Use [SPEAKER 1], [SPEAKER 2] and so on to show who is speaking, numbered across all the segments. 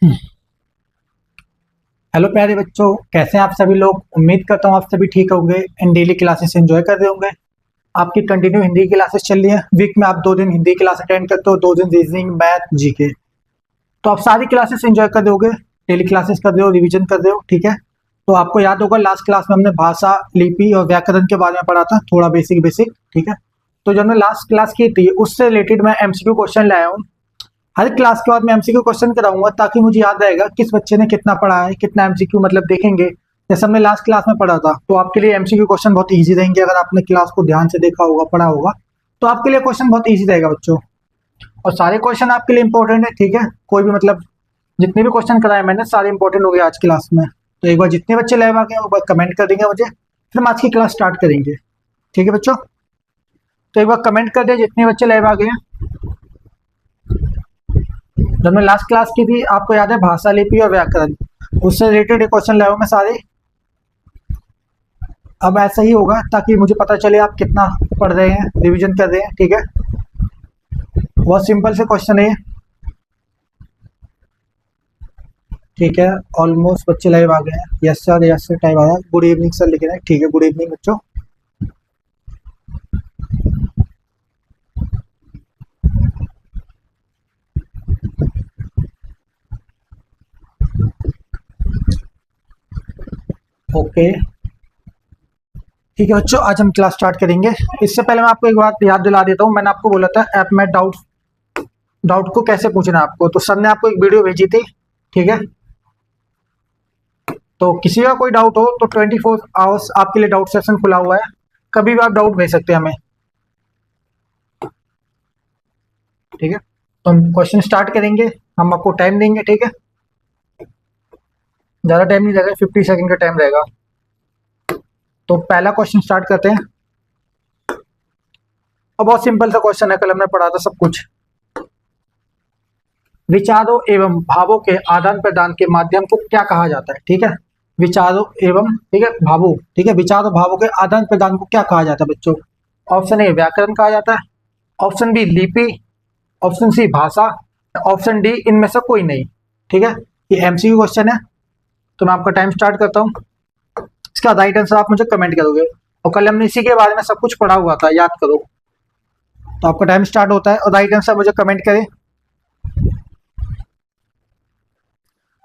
[SPEAKER 1] Hello प्यारे बच्चों, कैसे हैं आप सभी लोग। उम्मीद करता हूँ आप सभी ठीक होंगे एंड डेली क्लासेस एंजॉय कर रहे होंगे। आपकी कंटिन्यू हिंदी की क्लासेस चल रही है। वीक में आप 2 दिन हिंदी क्लास अटेंड करते हो, 2 दिन रीजनिंग, मैथ, जीके। तो आप सारी क्लासेस एंजॉय कर रहे होगे। डेली क्लासेस कर रहे हो, रिविजन कर रहे हो, ठीक है। तो आपको याद होगा लास्ट क्लास में हमने भाषा, लिपि और व्याकरण के बारे में पढ़ा था, थोड़ा बेसिक बेसिक, ठीक है। तो जो हमने लास्ट क्लास की थी उससे रिलेटेड मैं एमसीक्यू क्वेश्चन लाया हूँ। हर क्लास के बाद मैं एमसीक्यू क्वेश्चन कराऊंगा ताकि मुझे याद रहेगा किस बच्चे ने कितना पढ़ा है, कितना एमसीक्यू मतलब देखेंगे। जैसे हमने लास्ट क्लास में पढ़ा था, तो आपके लिए एमसीक्यू क्वेश्चन बहुत इजी रहेंगे। अगर आपने क्लास को ध्यान से देखा होगा, पढ़ा होगा, तो आपके लिए क्वेश्चन बहुत इजी रहेगा बच्चों। और सारे क्वेश्चन आपके लिए इंपॉर्टेंट है, ठीक है। कोई भी मतलब जितने भी क्वेश्चन कराए मैंने सारे इंपॉर्टेंट हो गए आज क्लास में। तो एक बार जितने बच्चे लाइव आ गए एक बार कमेंट कर देंगे मुझे, फिर हम आज की क्लास स्टार्ट करेंगे, ठीक है बच्चों। तो एक बार कमेंट कर दे जितने बच्चे लाइव आ गए हैं। जब हमने लास्ट क्लास की थी, आपको याद है, भाषा, लिपि और व्याकरण, उससे रिलेटेड क्वेश्चन लाया हूं मैं सारे। अब ऐसा ही होगा ताकि मुझे पता चले आप कितना पढ़ रहे हैं, रिवीजन कर रहे हैं, ठीक है। बहुत सिंपल से क्वेश्चन है, ठीक है। ऑलमोस्ट बच्चे लाइव आ गए हैं। यस सर टाइम आया। गुड इवनिंग सर लिखे हैं, ठीक है। गुड इवनिंग बच्चों। ओके, ठीक है बच्चों, आज हम क्लास स्टार्ट करेंगे। इससे पहले मैं आपको एक बात याद दिला देता हूँ। मैंने आपको बोला था ऐप में डाउट डाउट को कैसे पूछना है आपको, तो सर ने आपको एक वीडियो भेजी थी, ठीक है। तो किसी का कोई डाउट हो तो 24 आवर्स आपके लिए डाउट सेशन खुला हुआ है। कभी भी आप डाउट भेज सकते हैं हमें, ठीक है। तो हम क्वेश्चन स्टार्ट करेंगे, हम आपको टाइम देंगे, ठीक है। ज़्यादा टाइम नहीं लगेगा, 50 सेकंड का टाइम रहेगा। तो पहला क्वेश्चन स्टार्ट करते हैं। अब बहुत सिंपल सा क्वेश्चन है, कल हमने पढ़ा था सब कुछ। विचारों एवं भावों के आदान प्रदान के माध्यम को क्या कहा जाता है, ठीक है। विचारों एवं, ठीक है, भावों, ठीक है, विचारों भावों के आदान प्रदान को क्या कहा जाता है बच्चों। ऑप्शन ए व्याकरण कहा जाता है, ऑप्शन बी लिपि, ऑप्शन सी भाषा, ऑप्शन डी इनमें से कोई नहीं, ठीक है। ये एमसीक्यू क्वेश्चन है। तो मैं आपका टाइम स्टार्ट करता हूँ। इसका राइट आंसर आप मुझे कमेंट करोगे। और कल हमने इसी के बारे में सब कुछ पढ़ा हुआ था, याद करो। तो आपका टाइम स्टार्ट होता है और राइट आंसर मुझे कमेंट करें।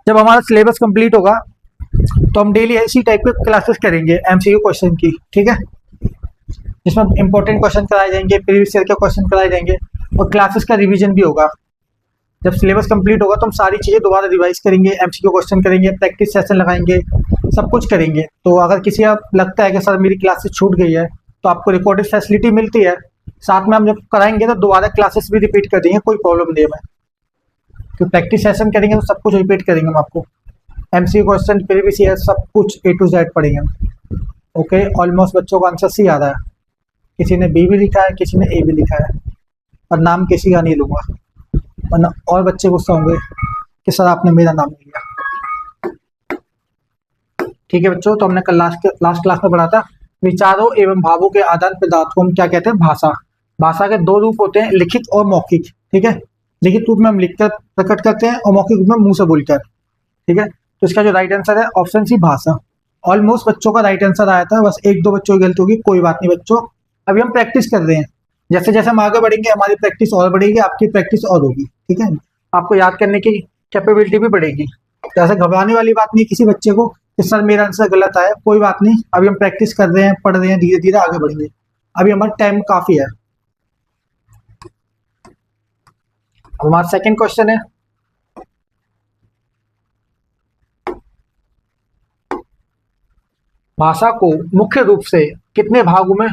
[SPEAKER 1] जब हमारा सिलेबस कंप्लीट होगा तो हम डेली इसी टाइप के क्लासेस करेंगे एमसीक्यू क्वेश्चन की, ठीक है। जिसमें इंपॉर्टेंट क्वेश्चन कराए जाएंगे, प्रीवियस ईयर के क्वेश्चन कराए जाएंगे और क्लासेस का रिवीजन भी होगा। जब सिलेबस कंप्लीट होगा तो हम सारी चीज़ें दोबारा रिवाइज करेंगे, एमसीक्यू क्वेश्चन करेंगे, प्रैक्टिस सेशन लगाएंगे, सब कुछ करेंगे। तो अगर किसी का लगता है कि सर मेरी क्लासेस छूट गई है, तो आपको रिकॉर्डेड फैसिलिटी मिलती है। साथ में हम जब कराएंगे तो दोबारा क्लासेस भी रिपीट कर देंगे, कोई प्रॉब्लम नहीं है। मैं तो प्रैक्टिस सेशन करेंगे तो सब कुछ रिपीट करेंगे हम आपको। एमसीक्यू क्वेश्चन, प्रीवियस ईयर, सब कुछ ए टू जेड पढ़ेंगे हम। ओके, ऑलमोस्ट बच्चों का आंसर सी आ रहा है। किसी ने बी भी लिखा है, किसी ने ए भी लिखा है, और नाम किसी का नहीं लूंगा वरना और बच्चे गुस्सा होंगे कि सर आपने मेरा नाम नहीं लिया, ठीक है बच्चों। तो हमने कल लास्ट क्लास में पढ़ा था विचारों एवं भावों के आदान प्रदान को हम क्या कहते हैं, भाषा। भाषा के 2 रूप होते हैं, लिखित और मौखिक, ठीक है। लिखित रूप में हम लिखकर प्रकट करते हैं और मौखिक रूप में मुंह से बोलकर, ठीक है। तो इसका जो राइट आंसर है ऑप्शन सी भाषा। ऑलमोस्ट बच्चों का राइट आंसर आया था, बस 1-2 बच्चों की गलती होगी, कोई बात नहीं बच्चों। अभी हम प्रैक्टिस कर रहे हैं। जैसे जैसे हम आगे बढ़ेंगे हमारी प्रैक्टिस और बढ़ेगी, आपकी प्रैक्टिस और होगी, ठीक है। आपको याद करने की कैपेबिलिटी भी बढ़ेगी। तो ऐसे घबराने वाली बात नहीं किसी बच्चे को कि सर मेरा आंसर गलत आया, कोई बात नहीं। अभी हम प्रैक्टिस कर रहे हैं, पढ़ रहे हैं, धीरे धीरे आगे बढ़ेंगे। अभी हमारा टाइम काफी है। अब हमारा सेकंड क्वेश्चन है, भाषा को मुख्य रूप से कितने भागों में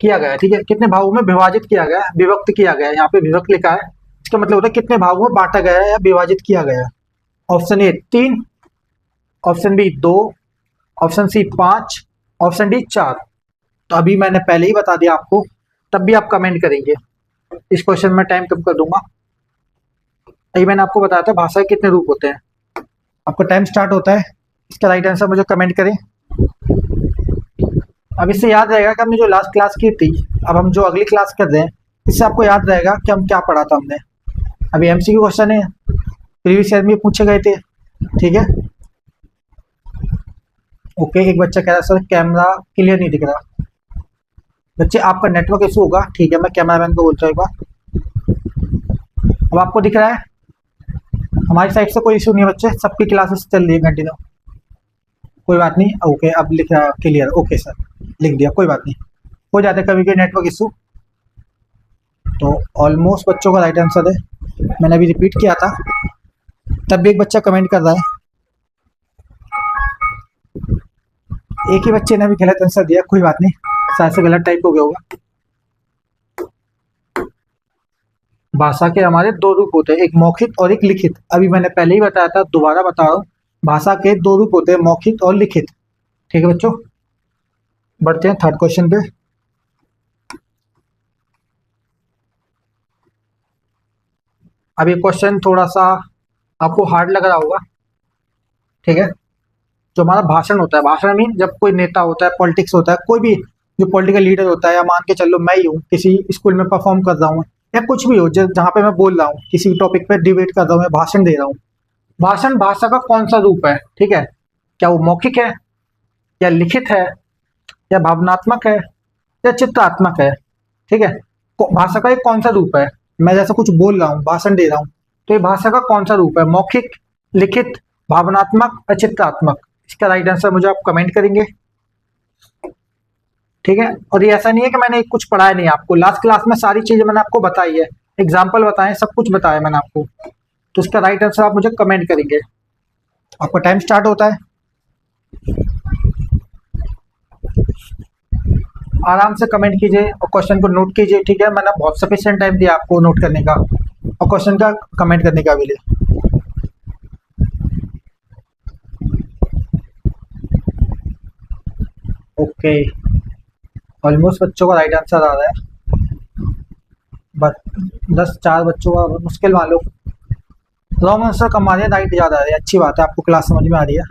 [SPEAKER 1] किया गया है, ठीक है। कितने भागों में विभाजित किया गया है, विभक्त किया गया है। यहाँ पे विभक्त लिखा है, इसका मतलब होता है कितने भागों में बांटा गया है या विभाजित किया गया है। Option A 3, option B 2, option C 5, option D 4। तो अभी मैंने पहले ही बता दिया आपको, तब भी आप कमेंट करेंगे। इस क्वेश्चन में टाइम कम कर दूंगा। अभी मैंने आपको बताया था भाषा के कितने रूप होते हैं। आपका टाइम स्टार्ट होता है। इसका राइट आंसर मुझे कमेंट करें। अब इससे याद रहेगा कि हमने जो लास्ट क्लास की थी, अब हम जो अगली क्लास कर रहे हैं, इससे आपको याद रहेगा कि हम क्या पढ़ा था हमने। अभी एमसीक्यू क्वेश्चन है, प्रीवियस ईयर में पूछे गए थे, ठीक है। ओके, एक बच्चा कह रहा है सर कैमरा क्लियर नहीं दिख रहा। बच्चे आपका नेटवर्क इशू होगा, ठीक है, मैं कैमरामैन को बोलता हूँ एक बार। अब आपको दिख रहा है? हमारी साइड से कोई इशू नहीं है बच्चे, सबकी क्लासेस चल रही है कंटिन्यू, कोई बात नहीं। ओके, अब लिख रहा है क्लियर, ओके सर, लिख दिया, कोई बात नहीं, हो जाता है कभी कभी नेटवर्क इशू। तो ऑलमोस्ट बच्चों का राइट आंसर है, मैंने अभी रिपीट किया था, तब भी एक बच्चा कमेंट कर रहा है। एक ही बच्चे ने भी गलत आंसर दिया, कोई बात नहीं, शायद से गलत टाइप हो गया होगा। भाषा के हमारे दो रूप होते हैं, एक मौखिक और एक लिखित। अभी मैंने पहले ही बताया था, दोबारा बता रहा हूँ, भाषा के दो रूप होते हैं, मौखिक और लिखित, ठीक है बच्चों। बढ़ते हैं थर्ड क्वेश्चन पे। अब ये क्वेश्चन थोड़ा सा आपको हार्ड लग रहा होगा, ठीक है। जो हमारा भाषण होता है, भाषण मीन जब कोई नेता होता है, पॉलिटिक्स होता है, कोई भी जो पॉलिटिकल लीडर होता है, या मान के चलो मैं ही हूँ, किसी स्कूल में परफॉर्म कर रहा हूँ, या कुछ भी हो जहाँ पे मैं बोल रहा हूँ, किसी टॉपिक पे डिबेट कर रहा हूँ, या भाषण दे रहा हूँ। भाषण भाषा का कौन सा रूप है, ठीक है। क्या वो मौखिक है, या लिखित है, या भावनात्मक है, या चित्रात्मक है, ठीक है। भाषा का एक कौन सा रूप है, मैं जैसे कुछ बोल रहा हूँ, भाषण दे रहा हूँ, तो ये भाषा का कौन सा रूप है, मौखिक, लिखित, भावनात्मक या चित्रात्मक। इसका राइट आंसर मुझे आप कमेंट करेंगे, ठीक है। और ये ऐसा नहीं है कि मैंने कुछ पढ़ाया नहीं आपको, लास्ट क्लास में सारी चीजें मैंने आपको बताई है, एग्जाम्पल बताए, सब कुछ बताया मैंने आपको। तो इसका राइट आंसर आप मुझे कमेंट करेंगे। आपका टाइम स्टार्ट होता है, आराम से कमेंट कीजिए और क्वेश्चन को नोट कीजिए, ठीक है। मैंने बहुत सफिशिएंट टाइम दिया आपको नोट करने का और क्वेश्चन का कमेंट करने का भी लिए। ओके, ऑलमोस्ट बच्चों का राइट आंसर आ रहा है, बस 10-4 बच्चों का मुश्किल मान लो। रॉन्ग आंसर कम आ रही है, राइट ज़्यादा आ रही है, अच्छी बात है, आपको क्लास समझ में आ रही है।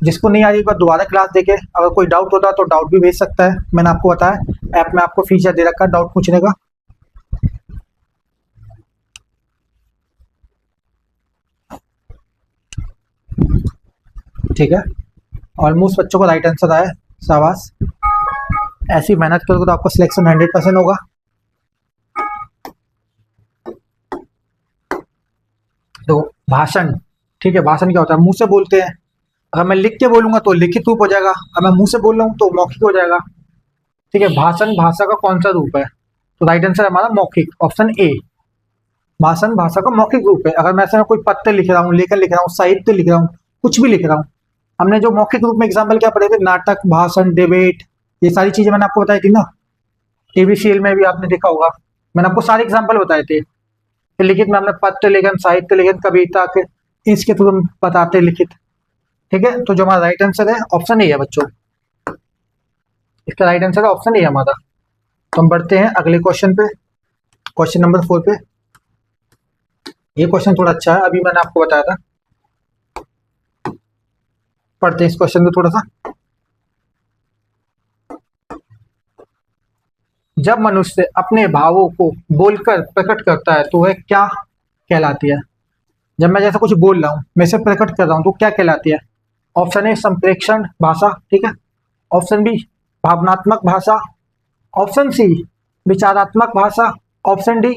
[SPEAKER 1] जिसको नहीं आ रही एक बार दोबारा क्लास देखे, अगर कोई डाउट होता है तो डाउट भी भेज सकता है, मैंने आपको बताया ऐप में आपको फीचर दे रखा है डाउट पूछने का। ठीक है, ऑलमोस्ट बच्चों को राइट आंसर आया, शाबाश। ऐसी मेहनत करोगे तो आपका सिलेक्शन 100% होगा। तो भाषण, ठीक है, भाषण क्या होता है, मुंह से बोलते हैं। अगर मैं लिख के बोलूंगा तो लिखित रूप हो जाएगा, अगर मैं मुंह से बोल रहा हूँ तो मौखिक हो जाएगा, ठीक है। भाषण भाषा का कौन सा रूप है, तो राइट आंसर हमारा मौखिक, ऑप्शन ए। भाषण भाषा का मौखिक रूप है। अगर मैं ऐसे में कोई पत्र लिख रहा हूँ, लेखन लिख रहा हूँ, साहित्य लिख रहा हूँ, कुछ भी लिख रहा हूँ, हमने जो मौखिक रूप में एग्जाम्पल क्या पढ़े थे, नाटक, भाषण, डिबेट, ये सारी चीजें मैंने आपको बताई थी ना, टीवी सीरियल में भी आपने देखा होगा, मैंने आपको सारे एग्जाम्पल बताए थे। फिर लिखित में हमने पत्र लेखन, साहित्य लेखन, कविता के, इसके थ्रू हम बताते लिखित, ठीक है। तो जो हमारा राइट आंसर है ऑप्शन ए है बच्चों, इसका राइट आंसर है ऑप्शन ए है हमारा। तो हम बढ़ते हैं अगले क्वेश्चन पे, क्वेश्चन नंबर 4 पे। ये क्वेश्चन थोड़ा अच्छा है, अभी मैंने आपको बताया था। पढ़ते हैं इस क्वेश्चन को थोड़ा सा। जब मनुष्य अपने भावों को बोलकर प्रकट करता है तो वह क्या कहलाती है। जब मैं जैसा कुछ बोल रहा हूँ, मैं इसे प्रकट कर रहा हूँ, तो क्या कहलाती है। ऑप्शन ए संप्रेषण भाषा, ठीक है। ऑप्शन बी भावनात्मक भाषा, ऑप्शन सी विचारात्मक भाषा, ऑप्शन डी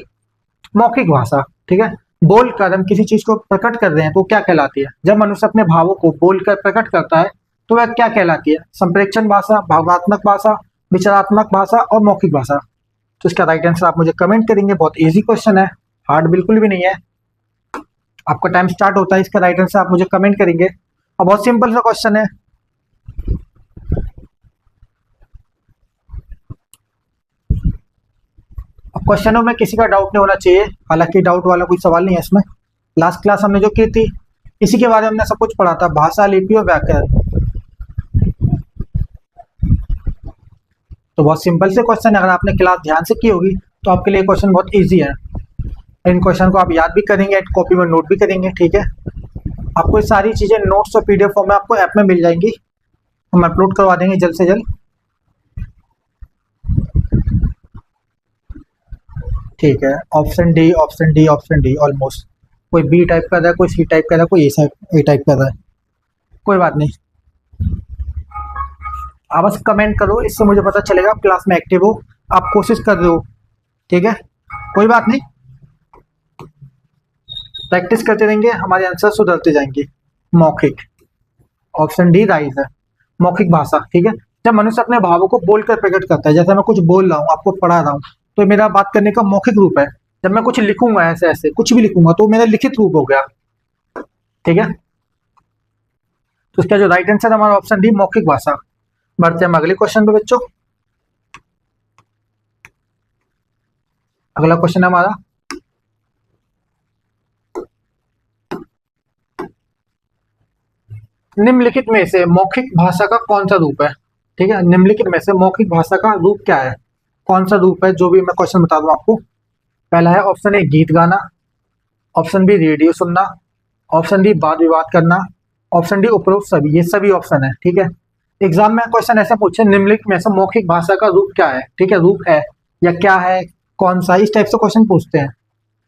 [SPEAKER 1] मौखिक भाषा, ठीक है। बोलकर हम किसी चीज को प्रकट कर रहे हैं तो क्या कहलाती है। जब मनुष्य अपने भावों को बोलकर प्रकट करता है तो वह क्या कहलाती है, संप्रेषण भाषा, भावनात्मक भाषा, विचारात्मक भाषा और मौखिक भाषा। तो इसका राइट आंसर आप मुझे कमेंट करेंगे। बहुत इजी क्वेश्चन है, हार्ड बिल्कुल भी नहीं है। आपका टाइम स्टार्ट होता है, इसका राइट आंसर आप मुझे कमेंट करेंगे। और बहुत सिंपल सा क्वेश्चन है। क्वेश्चनों में किसी का डाउट नहीं होना चाहिए, हालांकि डाउट वाला कोई सवाल नहीं है इसमें। लास्ट क्लास हमने जो की थी इसी के बारे में हमने सब कुछ पढ़ा था, भाषा, लिपि और व्याकरण। तो बहुत सिंपल से क्वेश्चन है, अगर आपने क्लास ध्यान से की होगी तो आपके लिए क्वेश्चन बहुत इजी है। इन क्वेश्चन को आप याद भी करेंगे, कॉपी में नोट भी करेंगे, ठीक है। आपको ये सारी चीजें नोट्स और पीडीएफ फॉर्म में आपको ऐप में मिल जाएंगी, हम अपलोड करवा देंगे जल्द से जल्द, ठीक है। Option D, option D, option D, almost कोई बी टाइप कर रहा है, कोई सी टाइप कर रहा है, कोई ए टाइप कर रहा है, कोई बात नहीं। आप बस कमेंट करो, इससे मुझे पता चलेगा आप क्लास में एक्टिव हो, आप कोशिश कर रहे हो, ठीक है, कोई बात नहीं। प्रैक्टिस करते रहेंगे, हमारे आंसर सुधरते जाएंगे। मौखिक, ऑप्शन डी राइट है। मौखिक भाषा, ठीक है, जब मनुष्य अपने भावों को बोलकर प्रकट करता है, जैसे मैं कुछ बोल रहा हूँ, आपको पढ़ा रहा हूँ, तो ये मेरा बात करने का मौखिक रूप है। जब मैं कुछ लिखूंगा, ऐसे ऐसे कुछ भी लिखूंगा, तो मेरा लिखित रूप हो गया, ठीक है। तो इसका जो राइट आंसर है हमारा ऑप्शन डी, मौखिक भाषा। बढ़ते हैं हम अगले क्वेश्चन पे बच्चों। अगला क्वेश्चन है हमारा, निम्नलिखित में से मौखिक भाषा का कौन सा रूप है, ठीक है, निम्नलिखित में से मौखिक भाषा का रूप क्या है, कौन सा रूप है, जो भी मैं क्वेश्चन बता दूं आपको। पहला है ऑप्शन ए गीत गाना, ऑप्शन बी रेडियो सुनना, ऑप्शन डी वाद विवाद करना, ऑप्शन डी उपरोक्त सभी। ये सभी ऑप्शन है, ठीक है। एग्जाम में क्वेश्चन ऐसा पूछे, निम्नलिखित में से मौखिक भाषा का रूप क्या है, ठीक है, रूप है या क्या है, कौन सा, इस टाइप से क्वेश्चन पूछते हैं।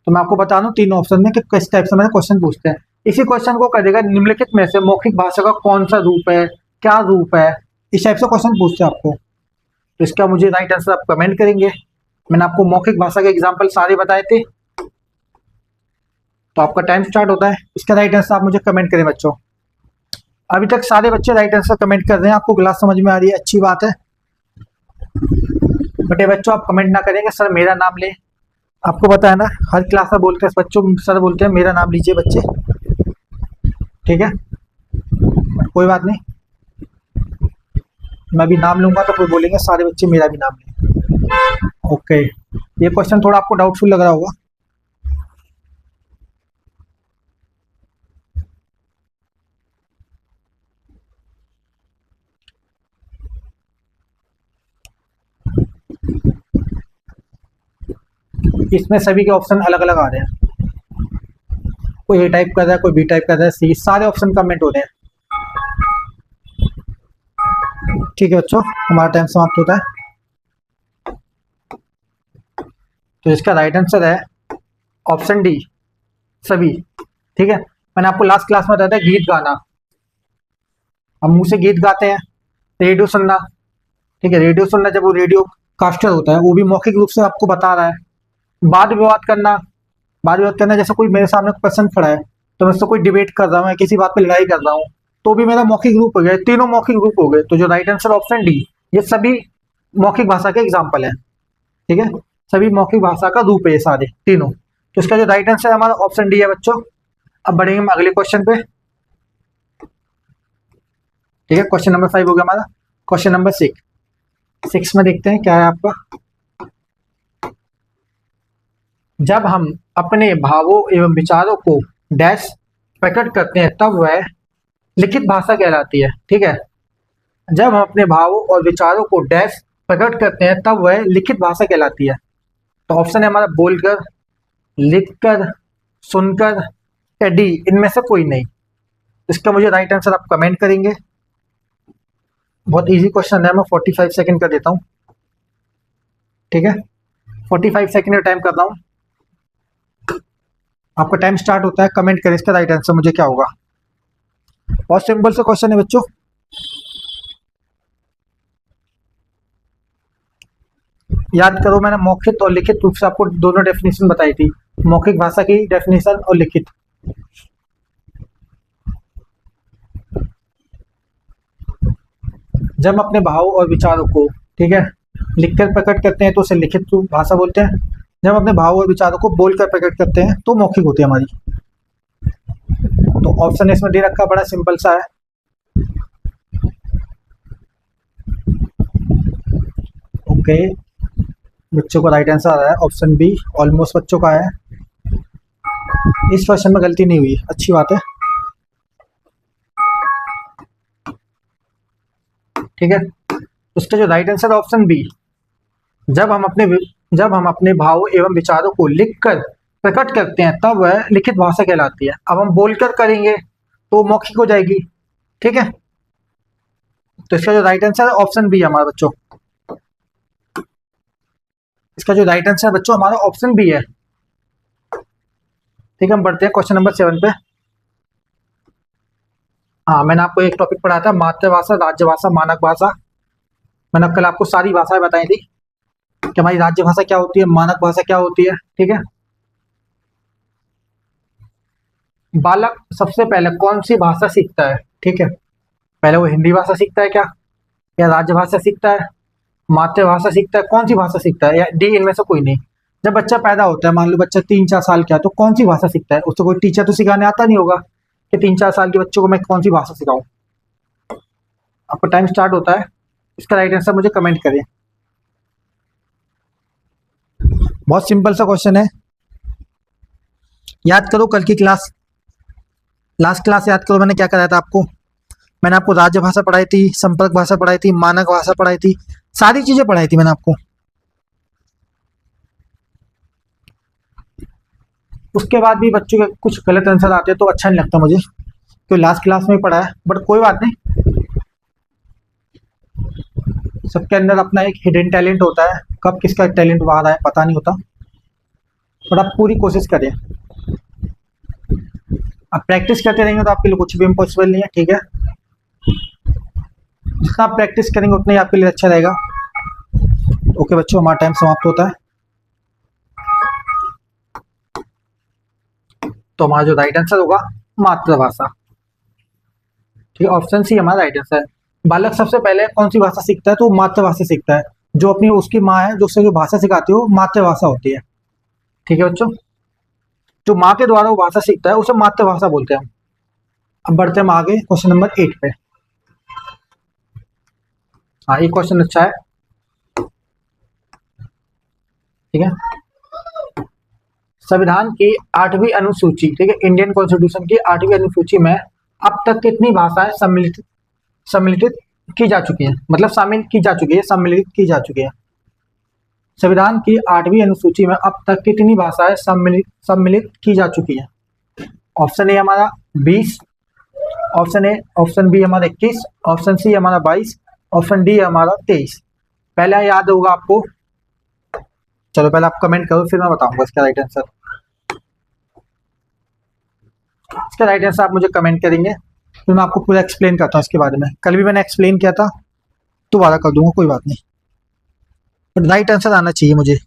[SPEAKER 1] तो मैं आपको बता दूं तीन ऑप्शन में कि किस टाइप से मैंने क्वेश्चन पूछते हैं। इसी क्वेश्चन को करेगा, निम्नलिखित में से मौखिक भाषा का कौन सा रूप है, क्या रूप है, इस टाइप से क्वेश्चन पूछते हैं आपको। तो इसका मुझे राइट आंसर आप कमेंट करेंगे। मैंने आपको मौखिक भाषा के एग्जाम्पल सारे बताए थे। तो आपका टाइम स्टार्ट होता है, इसका राइट आंसर आप मुझे कमेंट करें बच्चों। अभी तक सारे बच्चे राइट आंसर कमेंट कर रहे हैं, आपको क्लास समझ में आ रही है, अच्छी बात है। बट ये बच्चों आप कमेंट ना करेंगे सर मेरा नाम ले, आपको पता है ना, हर क्लास में बोलते हैं बच्चों, सर बोलते हैं मेरा नाम लीजिए बच्चे, ठीक है, कोई बात नहीं। मैं भी नाम लूंगा तो फिर बोलेंगे सारे बच्चे मेरा भी नाम लें। ओके, ये क्वेश्चन थोड़ा आपको डाउटफुल लग रहा होगा। इसमें सभी के ऑप्शन अलग अलग आ रहे हैं, कोई ए टाइप कर रहा है, कोई बी टाइप कर रहा है, सी, सारे ऑप्शन कमेंट हो रहे हैं। ठीक है बच्चों, हमारा टाइम समाप्त होता है। तो इसका राइट आंसर है ऑप्शन डी, सभी, ठीक है। मैंने आपको लास्ट क्लास में बताया था गीत गाना, हम मुंह से गीत गाते हैं। रेडियो सुनना, ठीक है, रेडियो सुनना जब वो रेडियो कास्टर होता है, वो भी मौखिक रूप से आपको बता रहा है। वाद विवाद करना, वाद विवाद करना जैसे कोई मेरे सामने पर्सन खड़ा है, तो मैं उससे कोई डिबेट कर रहा हूँ, किसी बात पे लड़ाई कर रहा हूँ, तो भी मेरा मौखिक रूप हो गया। तीनों मौखिक रूप हो गए। तो जो राइट आंसर ऑप्शन डी, ये सभी मौखिक भाषा के एग्जाम्पल है, ठीक है, सभी मौखिक भाषा का रूप है ये सारे तीनों। तो इसका जो राइट आंसर है हमारा ऑप्शन डी है बच्चों। अब बढ़ेंगे हम अगले क्वेश्चन पे, ठीक है। क्वेश्चन नंबर 5 हो गया हमारा। क्वेश्चन नंबर 6 में देखते हैं क्या है आपका। जब हम अपने भावों एवं विचारों को डैश प्रकट करते हैं तब वह लिखित भाषा कहलाती है, ठीक है। जब हम अपने भावों और विचारों को डैश प्रकट करते हैं तब वह लिखित भाषा कहलाती है। तो ऑप्शन है हमारा बोलकर, लिखकर, सुनकर या डी, इनमें से कोई नहीं। इसका मुझे राइट आंसर आप कमेंट करेंगे। बहुत इजी क्वेश्चन है, मैं 45 सेकंड कर देता हूँ, ठीक है, 45 सेकंड का टाइम कर रहा हूँ। आपका टाइम स्टार्ट होता है, कमेंट करें इसका राइट आंसर मुझे क्या होगा। बहुत सिंपल सा क्वेश्चन है बच्चों। याद करो, मैंने मौखिक और लिखित रूप से आपको दोनों डेफिनेशन बताई थी, मौखिक भाषा की डेफिनेशन और लिखित। जब हम अपने भावों और विचारों को, ठीक है, लिखकर प्रकट करते हैं तो उसे लिखित भाषा बोलते हैं। जब हम अपने भावों और विचारों को बोलकर प्रकट करते हैं तो मौखिक होती है हमारी। तो ऑप्शन इसमें दे रखा, बड़ा सिंपल सा है। ओके, बच्चों का राइट आंसर आ रहा है ऑप्शन बी, ऑलमोस्ट बच्चों का है। इस क्वेश्चन में गलती नहीं हुई, अच्छी बात है, ठीक है। उसका जो राइट आंसर है ऑप्शन बी, जब हम अपने भावों एवं विचारों को लिखकर प्रकट करते हैं तब वह लिखित भाषा कहलाती है। अब हम बोलकर करेंगे तो मौखिक हो जाएगी, ठीक है। तो इसका जो राइट आंसर है ऑप्शन बी है हमारा बच्चों। इसका जो राइट आंसर है बच्चों हमारा ऑप्शन बी है। ठीक है, हम बढ़ते हैं क्वेश्चन नंबर 7 पे। हाँ, मैंने आपको एक टॉपिक पढ़ाया था, मातृभाषा, राज्यभाषा, मानक भाषा। मैंने कल आपको सारी भाषाएं बताई थी कि हमारी राज्यभाषा क्या होती है, मानक भाषा क्या होती है। ठीक है, बालक सबसे पहले कौन सी भाषा सीखता है? ठीक है, पहले वो हिंदी भाषा सीखता है क्या, या राजभाषा सीखता है, मातृभाषा सीखता है, कौन सी भाषा सीखता है, या डी इनमें से कोई नहीं? जब बच्चा पैदा होता है, मान लो बच्चा 3-4 साल का है, तो कौन सी भाषा सीखता है? उसको कोई टीचर तो सिखाने आता नहीं होगा कि 3-4 साल के बच्चों को मैं कौन सी भाषा सिखाऊं। आपका टाइम स्टार्ट होता है। इसका राइट आंसर मुझे कमेंट करें। बहुत सिंपल सा क्वेश्चन है, याद करो कल की क्लास, लास्ट क्लास याद करो, मैंने क्या कराया था आपको? मैंने आपको राजभाषा पढ़ाई थी, संपर्क भाषा पढ़ाई थी, मानक भाषा पढ़ाई थी, सारी चीजें पढ़ाई थी मैंने आपको। उसके बाद भी बच्चों के कुछ गलत आंसर आते हैं तो अच्छा नहीं लगता मुझे, तो लास्ट क्लास में ही पढ़ा है, बट कोई बात नहीं। सबके अंदर अपना एक हिडन टैलेंट होता है, कब किसका टैलेंट बाहर आए पता नहीं होता, बट आप पूरी कोशिश करें। आप प्रैक्टिस करते रहेंगे तो आपके लिए कुछ भी इम्पॉसिबल नहीं है। ठीक है, जितना आप प्रैक्टिस करेंगे उतना ही आपके लिए अच्छा रहेगा। ओके बच्चों, हमारा टाइम समाप्त होता है। तो हमारा जो राइट आंसर होगा मातृभाषा। ठीक है, ऑप्शन सी हमारा राइट आंसर है। बालक सबसे पहले कौन सी भाषा सीखता है? तो मातृभाषा सीखता है। जो अपनी उसकी माँ है, जो उसे जो भाषा सिखाती है वो मातृभाषा होती है। ठीक है बच्चों, जो माँ के द्वारा वो भाषा सीखता है उसे मातृभाषा बोलते हैं हम। अब बढ़ते हैं हम आगे क्वेश्चन नंबर 8 पे। हाँ, ये क्वेश्चन अच्छा है। ठीक है, संविधान की 8वीं अनुसूची, ठीक है, इंडियन कॉन्स्टिट्यूशन की 8वीं अनुसूची में अब तक कितनी भाषाएं सम्मिलित की जा चुकी हैं? मतलब शामिल की जा चुकी है, सम्मिलित की जा चुकी है। संविधान की 8वीं अनुसूची में अब तक कितनी भाषाएं सम्मिलित की जा चुकी हैं? ऑप्शन ए हमारा 20, ऑप्शन बी हमारा 21, ऑप्शन सी हमारा 22, ऑप्शन डी हमारा 23। पहले याद होगा आपको, चलो पहले आप कमेंट करो फिर मैं बताऊंगा इसका राइट आंसर। इसका राइट आंसर आप मुझे कमेंट करेंगे, फिर मैं आपको पूरा एक्सप्लेन करता हूँ इसके बारे में। कल भी मैंने एक्सप्लेन किया था, दोबारा कर दूंगा, कोई बात नहीं, बट राइट आंसर आना चाहिए मुझे।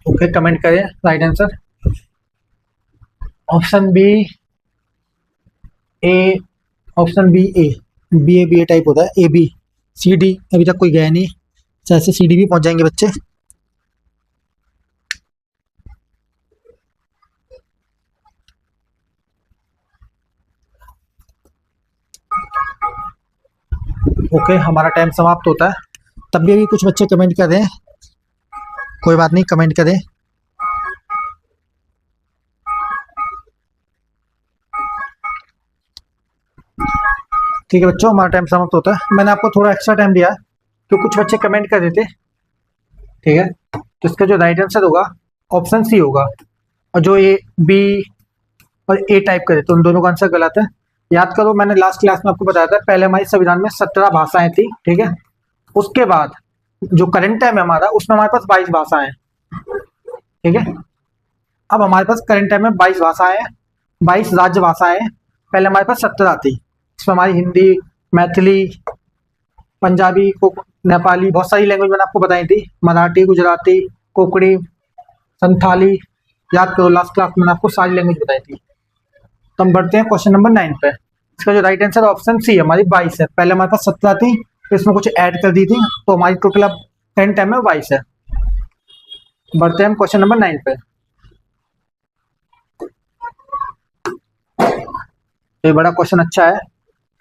[SPEAKER 1] ओके, कमेंट करें राइट आंसर। ऑप्शन बी ए, ऑप्शन बी ए, बी ए टाइप होता है, ए बी सी डी अभी तक कोई गया नहीं, जैसे सी डी भी पहुंच जाएंगे बच्चे। ओके, हमारा टाइम समाप्त होता है। तब भी अभी कुछ बच्चे कमेंट कर रहे हैं, कोई बात नहीं, कमेंट करें। ठीक है बच्चों, हमारा टाइम समाप्त होता है। मैंने आपको थोड़ा एक्स्ट्रा टाइम दिया है तो कुछ बच्चे कमेंट कर देते। ठीक है, तो इसका जो राइट आंसर होगा ऑप्शन सी होगा, और जो ए बी और ए टाइप करे तो उन दोनों का आंसर गलत है। याद करो, मैंने लास्ट क्लास में आपको बताया था, पहले हमारे संविधान में 17 भाषाएं थी। ठीक है, उसके बाद जो करंट टाइम है हमारा, उसमें हमारे पास 22 भाषाएं हैं। ठीक है, अब हमारे पास करंट टाइम में 22 भाषाएं हैं, 22 राज्य भाषाएं हैं। पहले हमारे पास 17 थी, इसमें हमारी हिंदी, मैथिली, पंजाबी, नेपाली, बहुत सारी लैंग्वेज मैंने आपको बताई थी, मराठी, गुजराती, कोकड़ी, संथाली। याद करो, लास्ट क्लास में मैंने आपको सारी लैंग्वेज बताई थी। तो हम बढ़ते हैं क्वेश्चन नंबर 9 पे। इसका जो राइट आंसर ऑप्शन सी हमारी 22 है। पहले हमारे पास 17 थी, तो इसमें कुछ ऐड कर दी थी, तो हमारी टोटल अब 10 टाइम में 22 है। बढ़ते हैं हम क्वेश्चन नंबर 9 पे। ये बड़ा क्वेश्चन अच्छा है।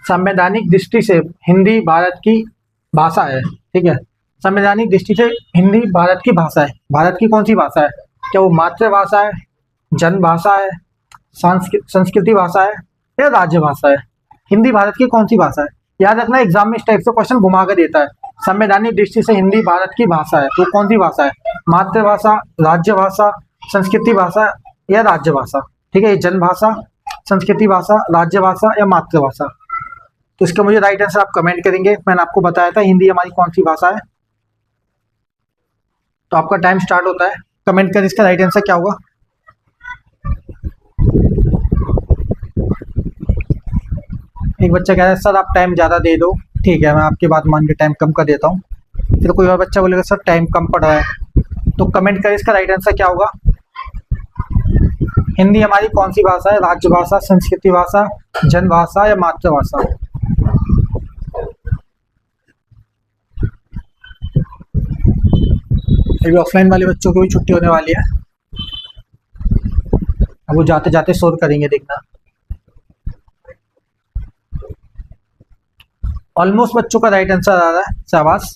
[SPEAKER 1] संवैधानिक दृष्टि से हिंदी भारत की भाषा है। ठीक है, संवैधानिक दृष्टि से हिंदी भारत की भाषा है। भारत की कौन सी भाषा है? क्या वो मातृभाषा है, जन भाषा है, संस्कृति भाषा है, या राज्य भाषा है? हिंदी भारत की कौन सी भाषा है? याद रखना, एग्जाम में इस टाइप से क्वेश्चन घुमा कर देता है। संवैधानिक दृष्टि से हिंदी भारत की भाषा है, तो कौन सी भाषा है? मातृभाषा, राज्य भाषा, संस्कृति भाषा, या राज्य भाषा? ठीक है, ये जन भाषा, संस्कृति भाषा, राज्य भाषा या मातृभाषा। तो इसका मुझे राइट आंसर आप कमेंट करेंगे। मैंने आपको बताया था हिंदी हमारी कौन सी भाषा है। तो आपका टाइम स्टार्ट होता है, कमेंट करें इसका राइट आंसर क्या होगा। एक बच्चा कह रहा है सर आप टाइम ज़्यादा दे दो, ठीक है मैं आपकी बात मान के टाइम कम कर देता हूँ। फिर कोई और बच्चा बोलेगा सर टाइम कम पड़ रहा है, तो कमेंट करें इसका राइट आंसर क्या होगा। हिंदी हमारी कौन सी भाषा है, राज्य भाषा, संस्कृति भाषा, जन भाषा या मातृभाषा। अभी ऑफलाइन वाले बच्चों की भी छुट्टी होने वाली है, अब वो जाते जाते शोर करेंगे देखना। ऑलमोस्ट बच्चों का राइट आंसर आ रहा है, शाबाश।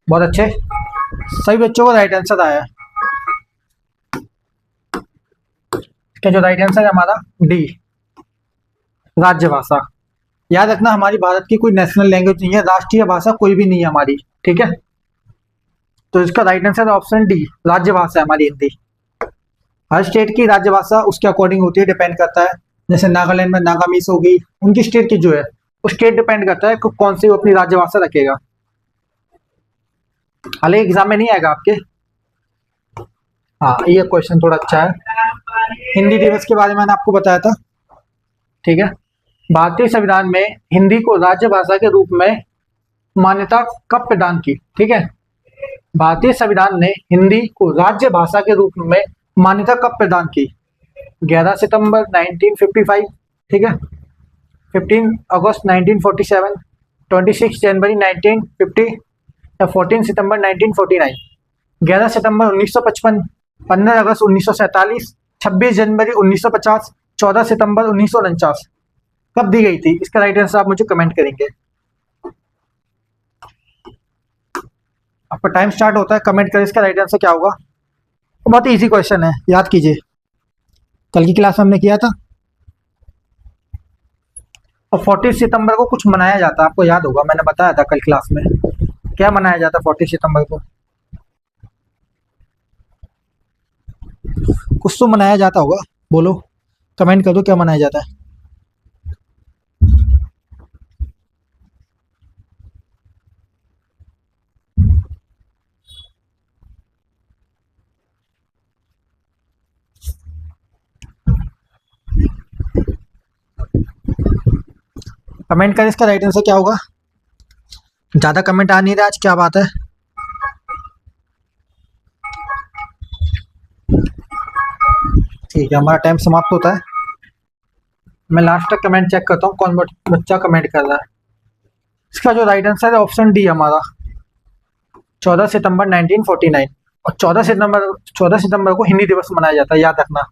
[SPEAKER 1] बहुत अच्छे, सभी बच्चों को राइट आंसर आया है। इसका जो राइट आंसर है हमारा डी, राज्य भाषा। याद रखना हमारी भारत की कोई नेशनल लैंग्वेज नहीं है, राष्ट्रीय भाषा कोई भी नहीं है हमारी, ठीक है। तो इसका राइट आंसर ऑप्शन डी, राज्य भाषा है हमारी हिंदी। हर स्टेट की राज्य भाषा उसके अकॉर्डिंग होती है, डिपेंड करता है। जैसे नागालैंड में नागामीस होगी, उनकी स्टेट की जो है वो स्टेट डिपेंड करता है कि कौन सी वो अपनी राज्य भाषा रखेगा। हालांकि एग्जाम में नहीं आएगा आपके। हाँ ये क्वेश्चन थोड़ा अच्छा है। हिंदी दिवस के बारे में मैंने आपको बताया था, ठीक है। भारतीय संविधान में हिंदी को राज्य भाषा के रूप में मान्यता कब प्रदान की, ठीक है। भारतीय संविधान ने हिंदी को राज्य भाषा के रूप में मान्यता कब प्रदान की? 11 सितंबर 1955, ठीक है, 15 अगस्त 1947, 26 जनवरी 1950 या 14 सितंबर 1949। 11 सितंबर 1955, 15 अगस्त 1947, 26 जनवरी 1950, 14 सितंबर 1949। कब दी गई थी? इसका राइट आंसर आप मुझे कमेंट करेंगे। आपका टाइम स्टार्ट होता है, कमेंट करें इसका राइट आंसर क्या होगा। बहुत इजी क्वेश्चन है, याद कीजिए, कल की क्लास में हमने किया था। और 14 सितंबर को कुछ मनाया जाता है, आपको याद होगा, मैंने बताया था कल क्लास में। क्या मनाया जाता है 14 सितंबर को? कुछ तो मनाया जाता होगा, बोलो, कमेंट कर दो क्या मनाया जाता है। कमेंट करें इसका राइट आंसर क्या होगा। ज्यादा कमेंट आ नहीं रहा आज, क्या बात है। ठीक है, हमारा टाइम समाप्त होता है। मैं लास्ट तक कमेंट चेक करता हूँ कौन बच्चा कमेंट कर रहा है। इसका जो राइट आंसर है ऑप्शन डी हमारा, 14 सितंबर 1949। और 14 सितंबर को हिंदी दिवस मनाया जाता है, याद रखना,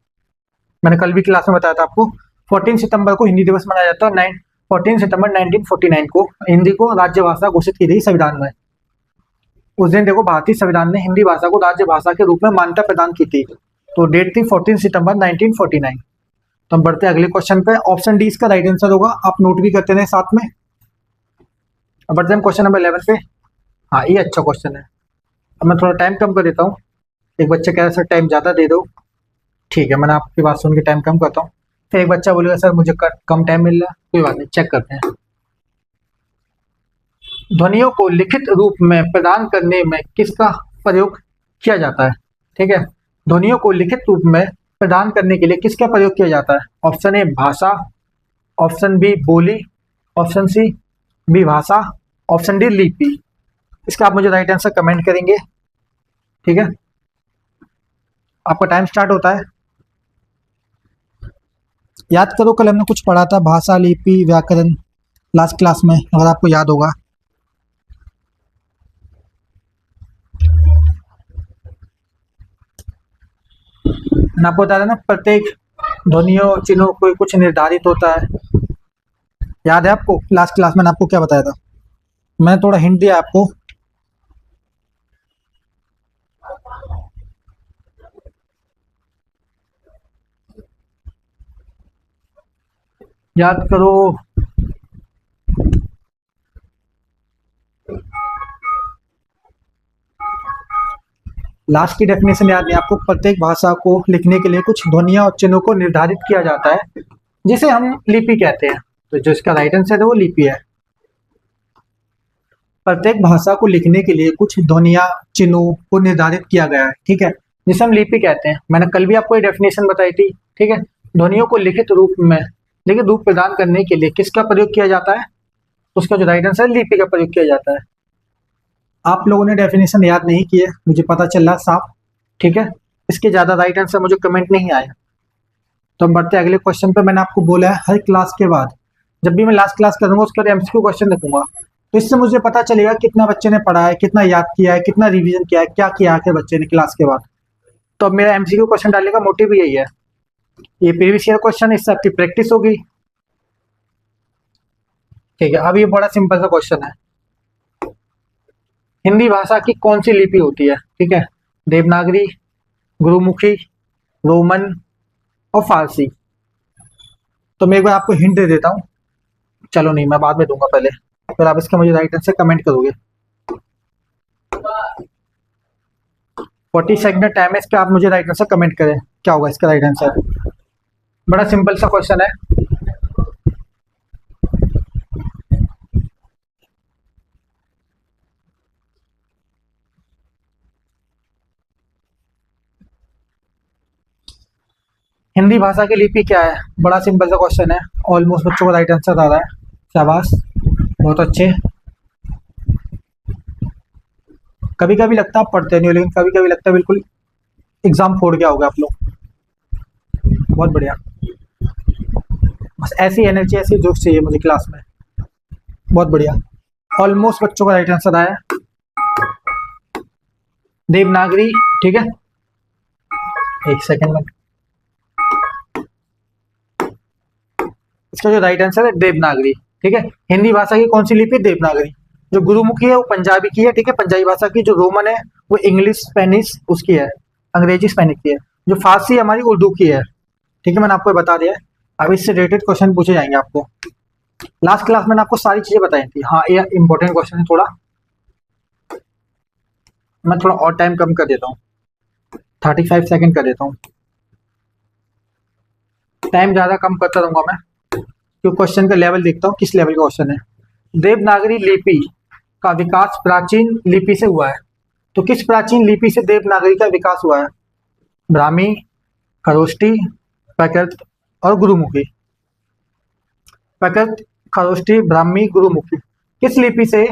[SPEAKER 1] मैंने कल भी क्लास में बताया था आपको। 14 सितंबर को हिंदी दिवस मनाया जाता है। 14 सितंबर 1949 को हिंदी को राज्य भाषा घोषित की गई संविधान में। उस दिन देखो भारतीय संविधान ने हिंदी भाषा को राज्य भाषा के रूप में मान्यता प्रदान की थी। तो डेट थी 14 सितंबर 1949। तो हम बढ़ते हैं अगले क्वेश्चन पे। ऑप्शन डी इसका राइट आंसर होगा, आप नोट भी करते रहे साथ में। अब बढ़ते हैं क्वेश्चन नंबर 11 पे। हाँ ये अच्छा क्वेश्चन है। अब मैं थोड़ा टाइम कम कर देता हूँ। एक बच्चा कह रहा है सर टाइम ज़्यादा दे दो, ठीक है मैंने आपकी बात सुन के टाइम कम करता हूँ। फिर एक बच्चा बोलेगा सर मुझे कम टाइम मिल रहा है, कोई बात नहीं, चेक करते हैं। ध्वनियों को लिखित रूप में प्रदान करने में किसका प्रयोग किया जाता है? ठीक है, ध्वनियों को लिखित रूप में प्रदान करने के लिए किसका प्रयोग किया जाता है? ऑप्शन ए भाषा, ऑप्शन बी बोली, ऑप्शन सी बी भाषा, ऑप्शन डी लिपि। इसका आप मुझे राइट आंसर कमेंट करेंगे, ठीक है। आपका टाइम स्टार्ट होता है। याद करो कल हमने कुछ पढ़ा था, भाषा, लिपि, व्याकरण, लास्ट क्लास में, अगर आपको याद होगा। मैंने आपको बताया था ना, प्रत्येक ध्वनियों चिन्हों को कुछ निर्धारित होता है। याद है आपको लास्ट क्लास में मैंने आपको क्या बताया था? मैंने थोड़ा हिंट दिया आपको। याद करो। लास्ट की डेफिनेशन याद नहीं आपको। प्रत्येक भाषा को लिखने के लिए कुछ ध्वनियां और चिन्हों को निर्धारित किया जाता है, जिसे हम लिपि कहते हैं। तो जो इसका राइट आंसर है वो लिपि है। प्रत्येक भाषा को लिखने के लिए कुछ ध्वनियां चिन्हों को निर्धारित किया गया है, ठीक है, जिसे हम लिपि कहते हैं। मैंने कल भी आपको ये डेफिनेशन बताई थी, ठीक है। ध्वनियों को लिखित रूप प्रदान करने के लिए किसका प्रयोग किया जाता है? उसका जो राइट आंसर है लिपि का प्रयोग किया जाता है। आप लोगों ने डेफिनेशन याद नहीं की है, मुझे पता चल रहा साफ, ठीक है। इसके ज्यादा राइट आंसर मुझे कमेंट नहीं आए। तो हम बढ़ते अगले क्वेश्चन पे। मैंने आपको बोला है हर क्लास के बाद, जब भी मैं लास्ट क्लास करूंगा उसके बाद एमसीक्यू क्वेश्चन रखूंगा, तो इससे मुझे पता चलेगा कितना बच्चे ने पढ़ा है, कितना याद किया है, कितना रिवीजन किया है, क्या किया आखिर बच्चे ने क्लास के बाद। तो अब मेरा एमसीक्यू क्वेश्चन डालने का मोटिव भी यही है। ये प्रीवियस ईयर क्वेश्चन, इससे आपकी प्रैक्टिस होगी, ठीक है। अब ये बड़ा सिंपल सा क्वेश्चन है। हिंदी भाषा की कौन सी लिपि होती है? ठीक है, देवनागरी, गुरुमुखी, रोमन और फारसी। तो मैं एक बार आपको हिंट दे देता हूँ। चलो नहीं, मैं बाद में दूंगा, पहले फिर आप इसका मुझे राइट आंसर कमेंट करोगे। 40 सेकंड टाइम है इसका, आप मुझे राइट आंसर कमेंट करें क्या होगा इसका राइट आंसर। बड़ा सिंपल सा क्वेश्चन है। हिंदी भाषा की लिपि क्या है? बड़ा सिंपल सा क्वेश्चन है। ऑलमोस्ट बच्चों को राइट आंसर आ रहा है, शाबाश, बहुत अच्छे। कभी कभी लगता है आप पढ़ते नहीं हो, लेकिन कभी कभी लगता है बिल्कुल एग्जाम फोड़ गया होगा आप लोग। बहुत बढ़िया, बस ऐसी एनर्जी, ऐसी जोश चाहिए मुझे क्लास में। बहुत बढ़िया, ऑलमोस्ट बच्चों का राइट आंसर आया देवनागरी, ठीक है। एक सेकेंड में, इसका जो राइट आंसर है देवनागरी, ठीक है। हिंदी भाषा की कौन सी लिपि? देवनागरी। जो गुरुमुखी है वो पंजाबी की है, ठीक है, पंजाबी भाषा की। जो रोमन है वो इंग्लिश स्पेनिश उसकी है, अंग्रेजी स्पेनिश की है। जो फारसी हमारी उर्दू की है, ठीक है, मैंने आपको बता दिया है। अब इससे रिलेटेड क्वेश्चन पूछे जाएंगे आपको। लास्ट क्लास मैंने आपको सारी चीजें बताई थी। हाँ, ये इंपॉर्टेंट क्वेश्चन है थोड़ा, मैं थोड़ा और टाइम कम कर देता हूँ, 35 सेकंड कर देता हूँ। टाइम ज्यादा कम करता रहूंगा मैं, क्योंकि क्वेश्चन का लेवल देखता हूँ किस लेवल का क्वेश्चन है। देवनागरी लिपि का विकास प्राचीन लिपि से हुआ है। तो किस प्राचीन लिपि से देवनागरी का विकास हुआ है? ब्राह्मी, खरोष्टी, प्राकृत और गुरुमुखी। प्राकृत, खरोष्टी, ब्राह्मी, गुरुमुखी। किस लिपि से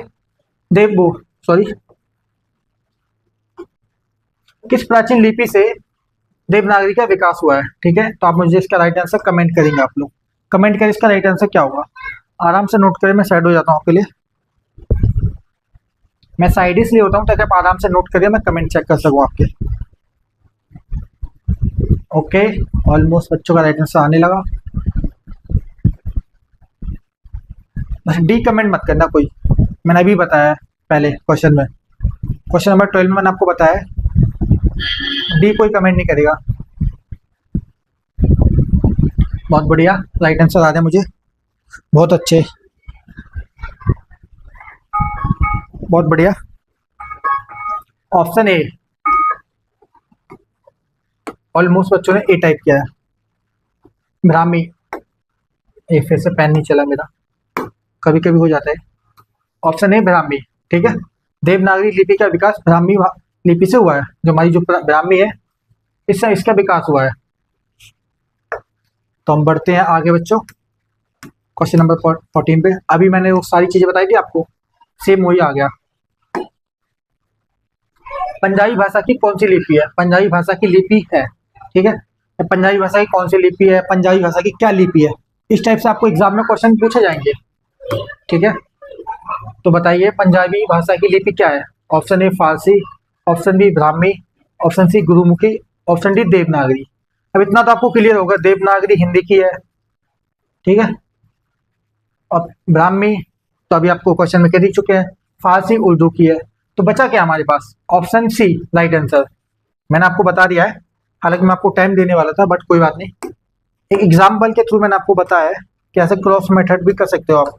[SPEAKER 1] किस प्राचीन लिपि से देवनागरी का विकास हुआ है? ठीक है, तो आप मुझे इसका राइट आंसर कमेंट करेंगे। आप लोग कमेंट करें इसका राइट आंसर क्या होगा। आराम से नोट करें, मैं साइड हो जाता हूँ आपके लिए। मैं साइड इसलिए होता हूँ ताकि आप आराम से नोट करिए, मैं कमेंट चेक कर सकूँ आपके। ओके, ऑलमोस्ट बच्चों का राइट आंसर आने लगा। बस डी कमेंट मत करना कोई, मैंने अभी बताया है पहले क्वेश्चन में, क्वेश्चन नंबर 12 में मैंने आपको बताया है, डी कोई कमेंट नहीं करेगा। बहुत बढ़िया, राइट आंसर आ रहे हैं मुझे, बहुत अच्छे, बहुत बढ़िया। ऑप्शन ए, ऑलमोस्ट बच्चों ने ए टाइप किया है, ब्राह्मी। ए, फिर से पेन नहीं चला मेरा, कभी कभी हो जाता है। ऑप्शन ए ब्राह्मी, ठीक है। देवनागरी लिपि का विकास ब्राह्मी लिपि से हुआ है। जो हमारी जो ब्राह्मी है, इससे इसका विकास हुआ है। तो हम बढ़ते हैं आगे बच्चों, क्वेश्चन नंबर 14 पे। अभी मैंने वो सारी चीजें बताई थी आपको, सेम वही आ गया। पंजाबी भाषा की कौन सी लिपि है? पंजाबी भाषा की लिपि है, ठीक है। पंजाबी भाषा की कौन सी लिपि है? पंजाबी भाषा की क्या लिपि है? इस टाइप से आपको एग्जाम में क्वेश्चन पूछे जाएंगे, ठीक है। तो बताइए पंजाबी भाषा की लिपि क्या है? Option A Farsi, option B Brahmi, option C Gurmukhi, option D Devanagari. अब इतना तो आपको क्लियर होगा, देवनागरी हिंदी की है, ठीक है, और ब्राह्मी तो अभी आपको क्वेश्चन में कह दिख चुके हैं, फारसी उर्दू की है। तो बचा क्या हमारे पास? Option C right answer. मैंने आपको बता दिया है, हालांकि मैं आपको टाइम देने वाला था, बट कोई बात नहीं। एक एग्जाम्पल के थ्रू मैंने आपको बताया है कि ऐसे क्रॉस मेथड भी कर सकते हो आप।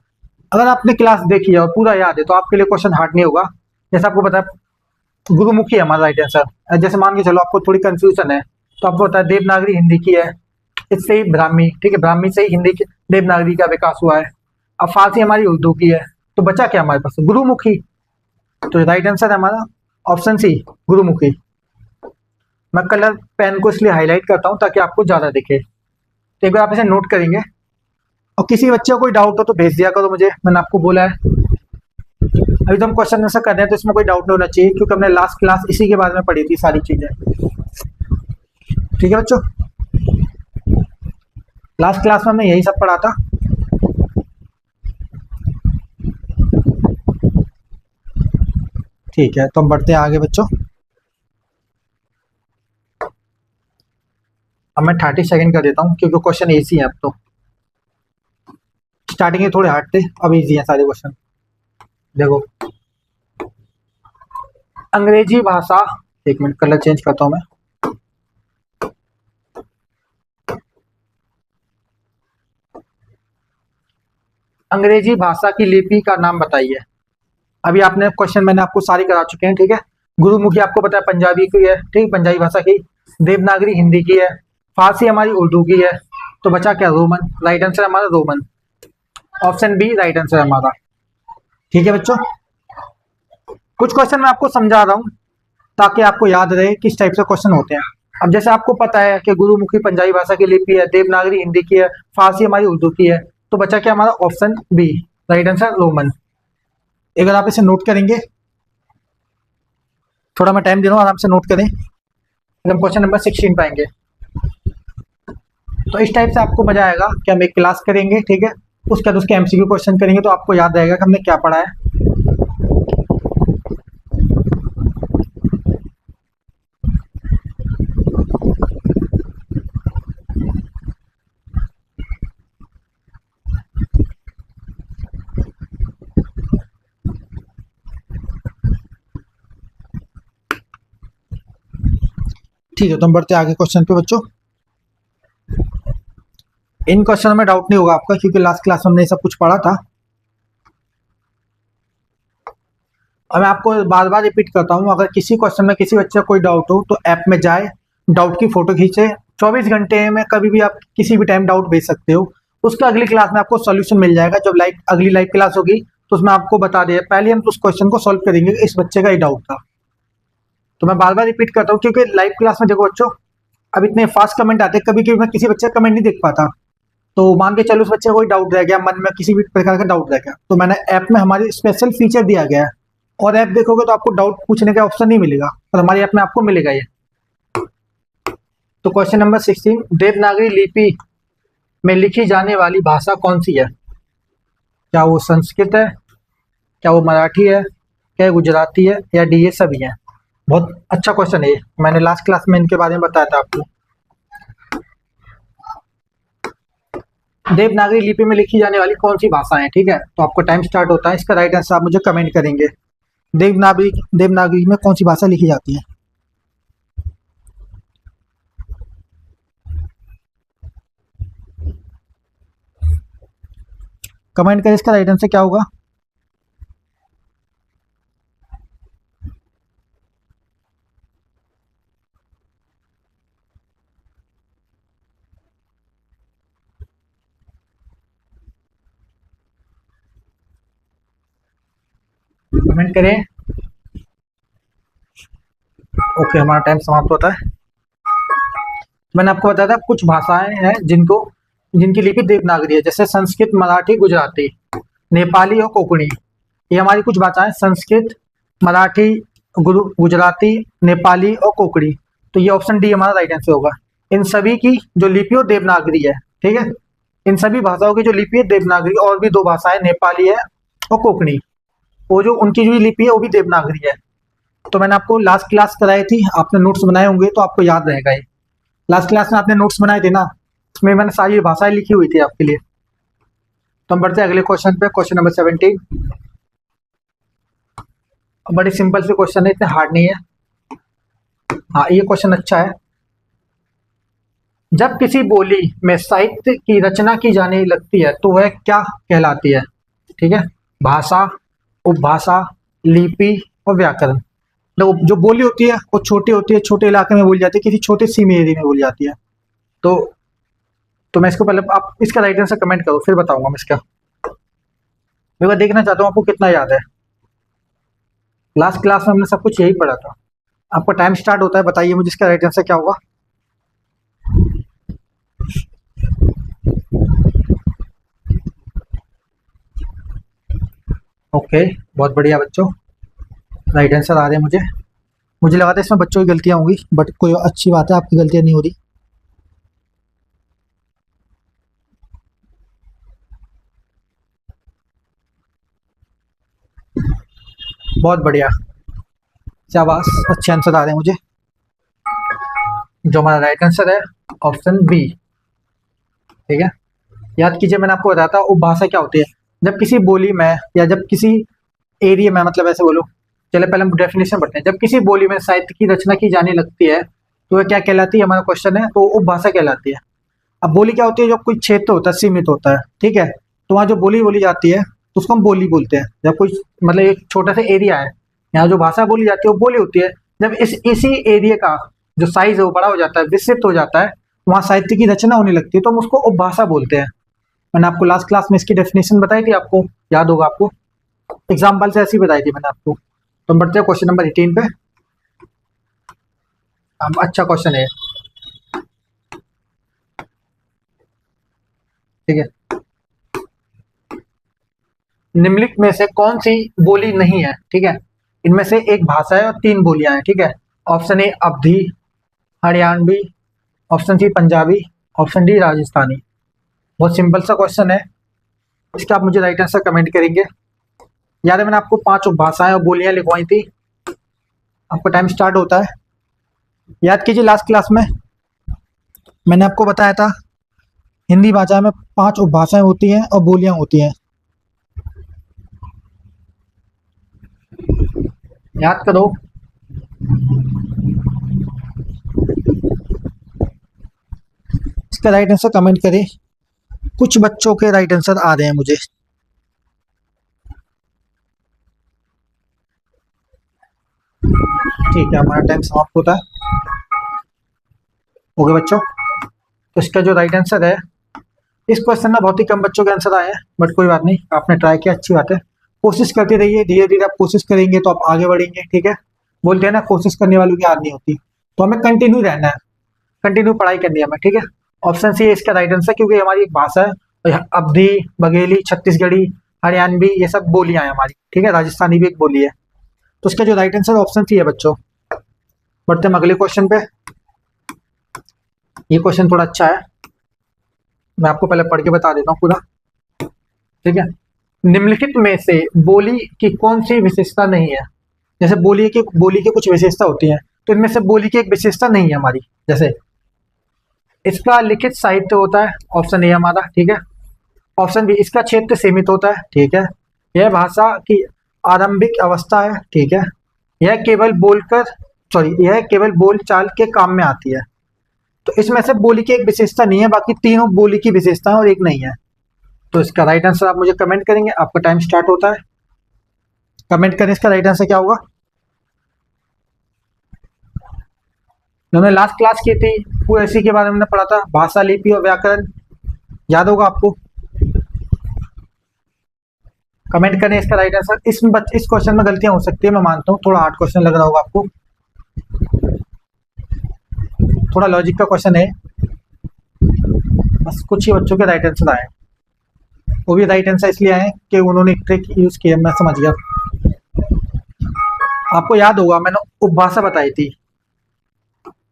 [SPEAKER 1] अगर आपने क्लास देखी है और पूरा याद है तो आपके लिए क्वेश्चन हार्ड नहीं होगा। जैसे आपको पता है गुरुमुखी है हमारा राइट आंसर। जैसे मान के चलो आपको थोड़ी कंफ्यूजन है तो आपको पता है देवनागरी हिंदी की है, इससे ही ब्राह्मी, ठीक है, ब्राह्मी से ही हिंदी की देवनागरी का विकास हुआ है। अब फारसी हमारी उर्दू की है, तो बचा क्या हमारे पास, गुरुमुखी। तो राइट आंसर है हमारा ऑप्शन सी, गुरुमुखी। मैं कलर पेन को इसलिए हाईलाइट करता हूँ ताकि आपको ज्यादा दिखे। तो एक बार आप इसे नोट करेंगे, और किसी बच्चे को कोई डाउट हो तो भेज दिया करो मुझे, मैंने आपको बोला है। अभी तो हम क्वेश्चन आंसर कर रहे हैं तो इसमें कोई डाउट नहीं होना चाहिए, क्योंकि हमने लास्ट क्लास इसी के बारे में पढ़ी थी सारी चीजें। ठीक है बच्चों, लास्ट क्लास में हमने यही सब पढ़ा था। ठीक है, तो हम बढ़ते हैं आगे बच्चों। अब मैं 30 सेकंड कर देता हूँ क्योंकि क्वेश्चन इजी है। अब तो स्टार्टिंग में थोड़े हार्ड थे, अब इजी है सारे क्वेश्चन। देखो, अंग्रेजी भाषा, एक मिनट कलर चेंज करता हूँ मैं। अंग्रेजी भाषा की लिपि का नाम बताइए। अभी आपने क्वेश्चन मैंने आपको सारी करा चुके हैं, ठीक है। गुरुमुखी आपको पता है पंजाबी की है, ठीक, पंजाबी भाषा की। देवनागरी हिंदी की है। फारसी हमारी उर्दू की है। तो बचा क्या, रोमन। राइट आंसर हमारा Roman, option B right answer हमारा। ठीक है बच्चों, कुछ क्वेश्चन मैं आपको समझा रहा हूँ ताकि आपको याद रहे किस टाइप से क्वेश्चन होते हैं। अब जैसे आपको पता है कि गुरुमुखी पंजाबी भाषा की लिपि है, देवनागरी हिंदी की है, फारसी हमारी उर्दू की है, तो बचा क्या हमारा option B right answer Roman. अगर आप इसे नोट करेंगे, थोड़ा मैं टाइम दे रहा हूँ, आराम से नोट करें, हम क्वेश्चन नंबर 16 पाएंगे। तो इस टाइप से आपको मजा आएगा कि हम एक क्लास करेंगे, ठीक है, उसके बाद उसके एमसीक्यू क्वेश्चन करेंगे, तो आपको याद रहेगा कि हमने क्या पढ़ा है। ठीक है, तो हम बढ़ते आगे क्वेश्चन पे बच्चों। इन क्वेश्चन में डाउट नहीं होगा आपका, क्योंकि लास्ट क्लास में हमने सब कुछ पढ़ा था। और मैं आपको बार बार रिपीट करता हूँ, अगर किसी क्वेश्चन में किसी बच्चे को कोई डाउट हो तो ऐप में जाए, डाउट की फोटो खींचे, 24 घंटे में कभी भी आप किसी भी टाइम डाउट भेज सकते हो। उसका अगली क्लास में आपको सॉल्यूशन मिल जाएगा। जब अगली लाइव क्लास होगी तो उसमें आपको बता दिया, पहले हम उस क्वेश्चन को सॉल्व करेंगे, इस बच्चे का ही डाउट था। तो मैं बार बार रिपीट करता हूँ, क्योंकि लाइव क्लास में देखो बच्चों, अब इतने फास्ट कमेंट आते हैं, कभी कभी मैं किसी बच्चे का कमेंट नहीं देख पाता, तो मान के चलो उस बच्चे को कोई डाउट रह गया, मन में किसी भी प्रकार का डाउट रह गया, तो मैंने ऐप में हमारी स्पेशल फीचर दिया गया है, और ऐप देखोगे तो आपको डाउट पूछने का ऑप्शन नहीं मिलेगा, और हमारी ऐप में आपको मिलेगा ये। तो क्वेश्चन नंबर 16, देवनागरी लिपि में लिखी जाने वाली भाषा कौन सी है? क्या वो संस्कृत है, क्या वो मराठी है, क्या गुजराती है, या डी ये सभी है? बहुत अच्छा क्वेश्चन है ये, मैंने लास्ट क्लास में इनके बारे में बताया था आपको। देवनागरी लिपि में लिखी जाने वाली कौन सी भाषा है, ठीक है, तो आपको टाइम स्टार्ट होता है। इसका राइट आंसर आप मुझे कमेंट करेंगे, देवनागरी में कौन सी भाषा लिखी जाती है। कमेंट करें, इसका राइट आंसर क्या होगा। कमेंट करें। ओके, हमारा टाइम समाप्त होता है। मैंने आपको बताया था कुछ भाषाएं हैं जिनकी लिपि देवनागरी है, जैसे संस्कृत, मराठी, गुजराती, नेपाली और कोंकणी। ये हमारी कुछ भाषाएं, संस्कृत, मराठी, गुजराती, नेपाली और कोंकणी। तो ये ऑप्शन डी हमारा राइट आंसर होगा। इन सभी की जो लिपि है देवनागरी है, ठीक है, इन सभी भाषाओं की जो लिपि है देवनागरी। और भी दो भाषाएं, नेपाली है और कोंकणी, वो जो उनकी जो लिपि है वो भी देवनागरी है। तो मैंने आपको लास्ट क्लास कराई थी, आपने नोट्स बनाए होंगे तो आपको याद रहेगा ये। लास्ट क्लास में आपने नोट्स बनाए थे ना, उसमें मैंने सारी भाषाएं लिखी हुई थी आपके लिए। तो हम बढ़ते हैं अगले क्वेश्चन पे, क्वेश्चन नंबर 17। बड़े सिंपल से क्वेश्चन है, इतने हार्ड नहीं है। हाँ, ये क्वेश्चन अच्छा है। जब किसी बोली में साहित्य की रचना की जाने लगती है तो वह क्या कहलाती है? ठीक है, भाषा, उपभाषा, लिपि और व्याकरण। देखो जो बोली होती है वो छोटी होती है, छोटे इलाके में बोली जाती है, किसी छोटे सीमी एरिया में बोली जाती है। तो तो मैं इसको पहले, आप इसका राइट आंसर कमेंट करो, फिर बताऊंगा मैं इसका। मैं देखना चाहता हूँ आपको कितना याद है। लास्ट क्लास में हमने सब कुछ यही पढ़ा था। आपका टाइम स्टार्ट होता है, बताइए मुझे इसका राइट आंसर क्या होगा। ओके, बहुत बढ़िया बच्चों, राइट आंसर आ रहे हैं मुझे। मुझे लगा था इसमें बच्चों की गलतियां होंगी, बट कोई अच्छी बात है, आपकी गलतियां नहीं हो रही। बहुत बढ़िया, शाबाश, अच्छे आंसर आ रहे हैं मुझे। जो हमारा राइट आंसर है ऑप्शन बी। ठीक है, याद कीजिए मैंने आपको बताया था उपभाषा क्या होती है। जब किसी बोली में या जब किसी एरिया में, मतलब ऐसे बोलो, चले पहले हम डेफिनेशन पढ़ते हैं। जब किसी बोली में साहित्य की रचना की जाने लगती है तो वह क्या कहलाती है, हमारा क्वेश्चन है, तो उपभाषा कहलाती है। अब बोली क्या होती है, जब कोई क्षेत्र होता है, सीमित होता है, ठीक है, तो वहाँ जो बोली बोली जाती है तो उसको हम बोली बोलते हैं। जब कोई, मतलब एक छोटा सा एरिया है, यहाँ जो भाषा बोली जाती है वो बोली होती है। जब इसी एरिया का जो साइज है वो बड़ा हो जाता है, विस्तृत हो जाता है, वहाँ साहित्य की रचना होने लगती है, तो हम उसको उपभाषा बोलते हैं। मैंने आपको लास्ट क्लास में इसकी डेफिनेशन बताई थी, आपको याद होगा, आपको एग्जाम्पल से ऐसी बताई थी मैंने आपको। तो हम बढ़ते हैं क्वेश्चन नंबर 18 पे। अच्छा क्वेश्चन है, ठीक है। निम्नलिखित में से कौन सी बोली नहीं है, ठीक है। इनमें से एक भाषा है और 3 बोलियां हैं, ठीक है। Option A Awadhi, Haryanvi, option C Punjabi, option D Rajasthani. बहुत सिंपल सा क्वेश्चन है, इसका आप मुझे राइट आंसर कमेंट करेंगे। याद है मैंने आपको 5 भाषाएं और बोलियां लिखवाई थी। आपका टाइम स्टार्ट होता है, याद कीजिए लास्ट क्लास में मैंने आपको बताया था हिंदी भाषा में 5 उपभाषाएं होती हैं और बोलियां होती हैं। याद करो। इसका राइट आंसर कमेंट करें। कुछ बच्चों के राइट आंसर आ रहे हैं मुझे। ठीक है, हमारा टाइम समाप्त होता है। ओके बच्चों, तो इसका जो राइट आंसर है, इस क्वेश्चन में बहुत ही कम बच्चों के आंसर आए हैं, बट कोई बात नहीं, आपने ट्राई किया, अच्छी बात है। कोशिश करते रहिए, धीरे धीरे आप कोशिश करेंगे तो आप आगे बढ़ेंगे, ठीक है। बोलते हैं ना, कोशिश करने वालों की हार नहीं होती, तो हमें कंटिन्यू रहना है, कंटिन्यू पढ़ाई करनी है हमें, ठीक है। ऑप्शन सी इसका राइट आंसर, क्योंकि हमारी एक भाषा है, अवधी, बघेली, छत्तीसगढ़ी, हरियाणवी, ये सब बोलियां हैं हमारी, ठीक है। राजस्थानी भी एक बोली है, तो इसका जो राइट आंसर ऑप्शन सी है बच्चों। बढ़ते हम अगले क्वेश्चन पे। ये क्वेश्चन थोड़ा अच्छा है, मैं आपको पहले पढ़ के बता देता हूँ पूरा, ठीक है। निम्नलिखित में से बोली की कौन सी विशेषता नहीं है। जैसे बोली की कुछ विशेषता होती है, तो इनमें से बोली की एक विशेषता नहीं है हमारी। जैसे इसका लिखित साहित्य होता है, ऑप्शन ए हमारा, ठीक है। ऑप्शन बी इसका क्षेत्र सीमित होता है, ठीक है। यह भाषा की आरंभिक अवस्था है, ठीक है। यह केवल यह केवल बोल चाल के काम में आती है। तो इसमें से बोली की एक विशेषता नहीं है, बाकी तीनों बोली की विशेषता है और एक नहीं है। तो इसका राइट आंसर आप मुझे कमेंट करेंगे। आपका टाइम स्टार्ट होता है, कमेंट करें इसका राइट आंसर क्या होगा। हमने लास्ट क्लास की थी, पोएसी के बारे में पढ़ा था, भाषा, लिपि और व्याकरण, याद होगा आपको। कमेंट करें इसका राइट आंसर। इस क्वेश्चन में गलतियां हो सकती है, मैं मानता हूँ, थोड़ा हार्ड क्वेश्चन लग रहा होगा आपको, थोड़ा लॉजिक का क्वेश्चन है, बस कुछ ही बच्चों के राइट आंसर आए, वो भी राइट आंसर इसलिए आए कि उन्होंने एक ट्रिक यूज किया, मैं समझ गया। आपको याद होगा मैंने उपभाषा बताई थी।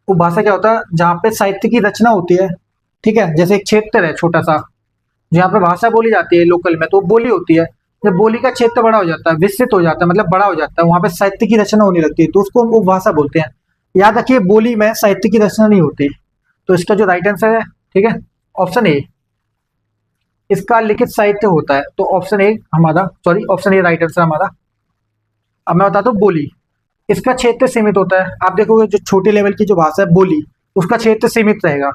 [SPEAKER 1] उपभाषा क्या होता है, जहाँ पे साहित्य की रचना होती है, ठीक है। जैसे एक क्षेत्र है छोटा सा, जहाँ पे भाषा बोली जाती है लोकल में, तो बोली होती है। जब बोली का क्षेत्र बड़ा हो जाता है, विस्तृत हो जाता है, मतलब बड़ा हो जाता है, वहाँ पे साहित्य की रचना होने लगती है, तो उसको हम उपभाषा बोलते हैं। याद रखिए, बोली में साहित्य की रचना नहीं होती। तो इसका जो राइट आंसर है, ठीक है, ऑप्शन ए, इसका लिखित साहित्य होता है। तो ऑप्शन ए हमारा, ऑप्शन ए राइट आंसर हमारा। अब मैं बताता हूँ बोली, इसका क्षेत्र सीमित होता है। आप देखोगे जो छोटे लेवल की जो भाषा है बोली, उसका क्षेत्र सीमित रहेगा,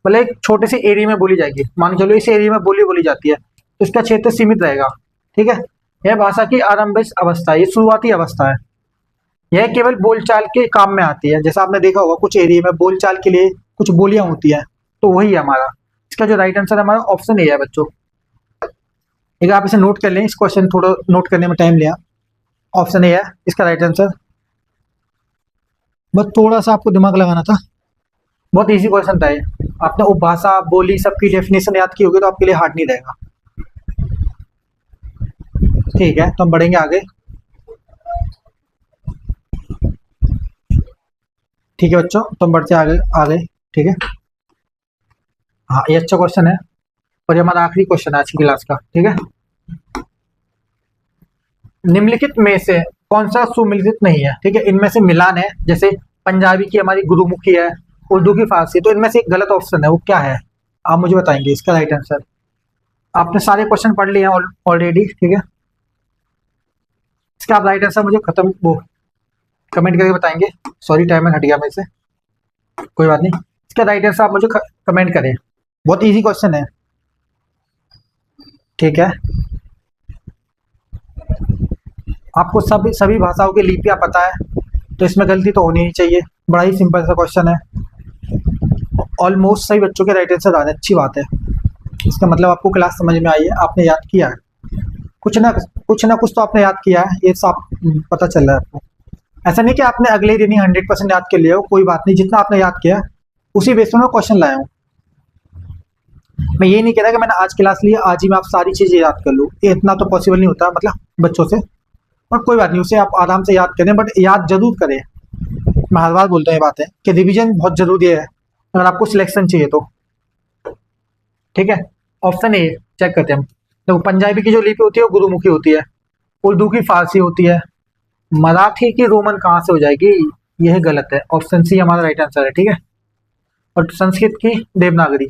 [SPEAKER 1] मतलब एक छोटे से एरिया में बोली जाएगी। मान के चलो इस एरिया में बोली बोली जाती है, तो इसका क्षेत्र सीमित रहेगा, ठीक है। यह भाषा की आरंभिक अवस्था है, ये शुरुआती अवस्था है। यह केवल बोलचाल के काम में आती है। जैसा आपने देखा होगा कुछ एरिया में बोलचाल के लिए कुछ बोलियां होती हैं, तो वही है हमारा। इसका जो राइट आंसर है हमारा ऑप्शन ए है बच्चों। एक आप इसे नोट कर लें, इस क्वेश्चन थोड़ा नोट करने में टाइम लिया। ऑप्शन ए है इसका राइट आंसर। बस थोड़ा सा आपको दिमाग लगाना था, बहुत इजी क्वेश्चन था ये। आपने उपभाषा बोली सबकी डेफिनेशन याद की होगी तो आपके लिए हार्ड नहीं रहेगा। ठीक है, तो हम बढ़ेंगे आगे। ठीक है बच्चों, तो हम बढ़ते आगे आगे। ठीक है, हाँ ये अच्छा क्वेश्चन है और ये हमारा आखिरी क्वेश्चन है आज की क्लास का। ठीक है, निम्नलिखित में से कौन सा सुमिलित नहीं है? ठीक है, इनमें से मिलान है, जैसे पंजाबी की हमारी गुरुमुखी है, उर्दू की फारसी, तो इनमें से एक गलत ऑप्शन है, वो क्या है आप मुझे बताएंगे इसका राइट आंसर। आपने सारे क्वेश्चन पढ़ लिए हैं ऑलरेडी। ठीक है, इसका आप राइट आंसर मुझे खत्म वो कमेंट करके बताएंगे। सॉरी टाइमर हट गया मेरे से, कोई बात नहीं। इसका राइट आंसर आप मुझे कमेंट करें, बहुत इजी क्वेश्चन है। ठीक है, आपको सभी भाषाओं की लिपियां पता है, तो इसमें गलती तो होनी नहीं चाहिए। बड़ा ही सिंपल सा क्वेश्चन है। ऑलमोस्ट सही बच्चों के राइट आंसर आ रहे, अच्छी बात है। इसका मतलब आपको क्लास समझ में आई है, आपने याद किया है, कुछ ना कुछ तो आपने याद किया है, ये सब पता चल रहा है आपको। ऐसा नहीं कि आपने अगले दिन ही 100% याद कर लिया हो, कोई बात नहीं, जितना आपने याद किया उसी बेस पर मैं क्वेश्चन लाया हूँ। मैं ये नहीं कह रहा कि मैंने आज क्लास ली आज ही मैं आप सारी चीज़ें याद कर लूँ, ये इतना तो पॉसिबल नहीं होता मतलब बच्चों से। और कोई बात नहीं, उसे आप आराम से याद करें, बट याद जरूर करें। मैं हर बार बोलता हूँ ये बात है कि रिवीजन बहुत जरूरी है अगर आपको सिलेक्शन चाहिए तो। ठीक है, ऑप्शन ए चेक करते हैं हम। तो पंजाबी की जो लिपि होती है वो गुरुमुखी होती है, उर्दू की फारसी होती है, मराठी की रोमन कहाँ से हो जाएगी, यह गलत है। ऑप्शन सी हमारा राइट आंसर है। ठीक है, और संस्कृत की देवनागरी,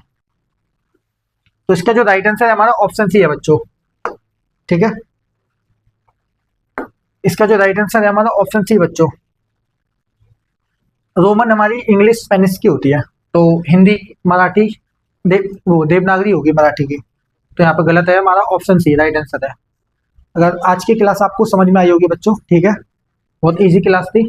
[SPEAKER 1] तो इसका जो राइट आंसर है हमारा ऑप्शन सी है बच्चों। ठीक है, इसका जो राइट आंसर है हमारा ऑप्शन सी बच्चों। रोमन हमारी इंग्लिश स्पेनिश की होती है, तो हिंदी मराठी वो देवनागरी होगी मराठी की, तो यहाँ पर गलत है, हमारा ऑप्शन सी राइट आंसर है। अगर आज की क्लास आपको समझ में आई होगी बच्चों, ठीक है, बहुत इजी क्लास थी,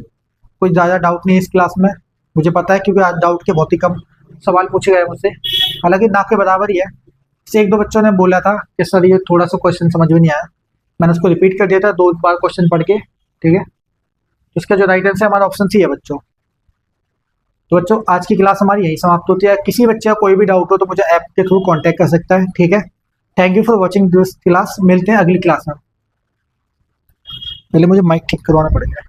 [SPEAKER 1] कोई ज़्यादा डाउट नहीं है इस क्लास में, मुझे पता है, क्योंकि आज डाउट के बहुत ही कम सवाल पूछे गए मुझसे, हालांकि ना के बराबर ही है। इससे एक दो बच्चों ने बोला था कि सर ये थोड़ा सा क्वेश्चन समझ में नहीं आया, मैंने उसको रिपीट कर दिया था 2 बार क्वेश्चन पढ़ के। ठीक है, तो इसका जो राइट आंसर है हमारा ऑप्शन सी है बच्चों। तो बच्चों आज की क्लास हमारी यही समाप्त होती है। किसी बच्चे का कोई भी डाउट हो तो मुझे ऐप के थ्रू कांटेक्ट कर सकता है। ठीक है, thank you for watching this class, मिलते हैं अगली क्लास में। पहले मुझे माइक ठीक करवाना पड़ेगा।